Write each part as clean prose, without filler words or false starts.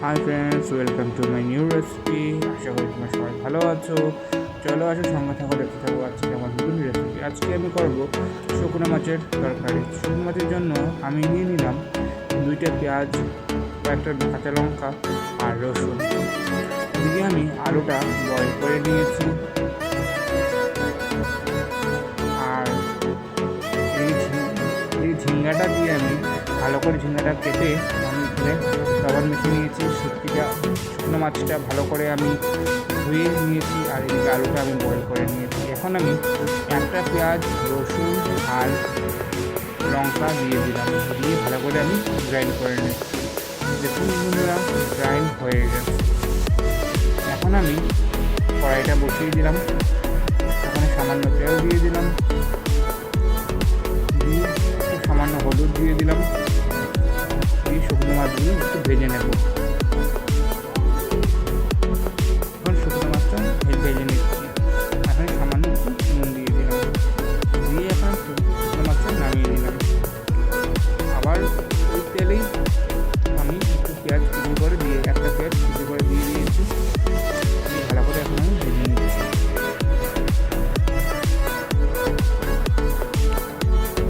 High friends, welcome to my new recipe. আশা করি তোমরা সবাই ভালো আছো। চলো আসো, সঙ্গে থাকো, দেখতে থাকো আজকে আমার নতুন রেসিপি। আজকে আমি করব শুকনো মাছের তরকারি। শুকনো মাছের জন্য আমি নিয়ে নিলাম 2টা পেঁয়াজ, কয়েকটা কাঁচা লঙ্কা আর রসুন। এদিকে আমি আলুটা বয়েল করে নিয়েছি। আর এই ঝিঙ্গাটা দিয়ে আমি ভালো করে ঝিঙ্গাটা কেটে আমি লবণ মেখে নিয়েছি। শুকনো মাছটা ভালো করে আমি ধুয়ে নিয়েছি। আর এদিকে আলুটা আমি বয়েল করে নিয়েছি। এখন আমি একটা পেঁয়াজ, রসুন আর লঙ্কা দিয়ে দিলাম, দিয়ে ভালো করে আমি গ্রাইন্ড করে নিয়েছি। দেখুন বন্ধুরা, গ্রাইন্ড হয়ে গেছে। এখন আমি কড়াইটা বসিয়ে দিলাম। এখানে সামান্য তেল দিয়ে দিলাম, দিয়ে একটু সামান্য হলুদ দিয়ে দিলাম, দিয়ে শুকনো মাছগুলো একটু ভেজে নেব। এখন শুকনো মাছটা ভেজে নিচ্ছি। এখন সামান্য একটু নুন দিয়ে দিলাম, দিয়ে এখন শুকনো মাছটা নামিয়ে নিলাম। আবার ওই তেলেই আমি একটু পেঁয়াজ কুচি করে দিয়ে একটা পেঁয়াজ কুচি করে দিয়ে দিয়েছি। ভালো করে এখন আমি ভেজে নিচ্ছি।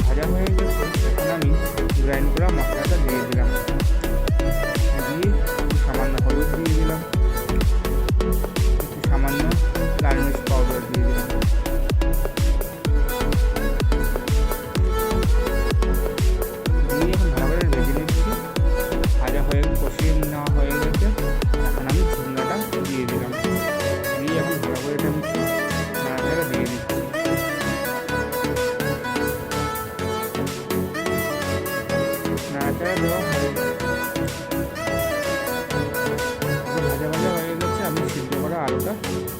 ভাজা হয়ে গেছে। এখন আমি গ্রাইন্ড করা মশলাটা দিয়ে দিলাম, দিয়ে সামান্য হলুদ দিয়ে দিলাম, সামান্য লাল মির্চ পাউডার দিয়ে দিলাম, দিয়ে এখন ভালো করে ভেজে নিচ্ছি। ভাজা হয়ে কষিয়ে নেওয়া হয়ে গেছে। এখন আমি ঝিঙ্গাটা দিয়ে দিলাম, দিয়ে এখন ভালো করে এটা নাড়াচাড়া দিয়ে দিচ্ছি। নাড়াচাড়া দেওয়া হয়ে গেছে, ভাজা ভাজা হয়ে গেছে। আমি সিদ্ধ করা আলুটা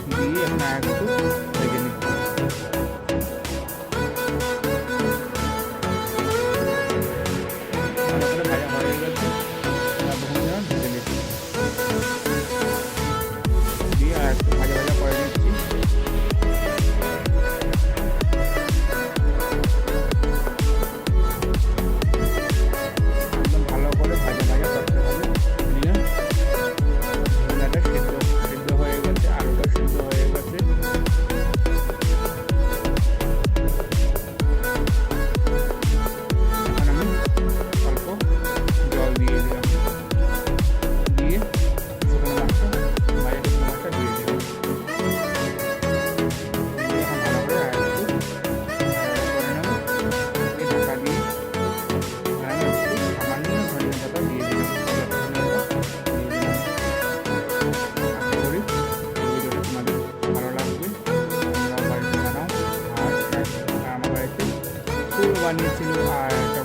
দিয়ে এখন আর একটু ভেজে নিচ্ছি। ভালো করে ভাজা হয়ে গেছে, ভেজে নিচ্ছি, দিয়ে আর একটু ভাজা ভাজা করে দিচ্ছি। একদম ভালো করে ভাজা ভাজা করতে হবে। দিয়ে ঝিঙ্গাটা সেদ্ধ হয়ে গেছে, আলুটা সেদ্ধ হয়ে গেছে। এখন আমি অল্প জল দিয়ে দিলাম, দিয়ে শুকনো মাছটা দিয়ে দিলাম, দিয়ে এখন ভালো করে আর একটু করে নেব। এই ঢাকা দিয়ে আমি একটু সামান্য ধনিয়া পাতা দিয়ে দিলাম, আশা করি ভিডিওটা তোমাদের ভালো লাগবে। তোমরাও বাড়িতে বানাও। আর আমার বাড়িতে ফুল বানিয়েছিল আর একটা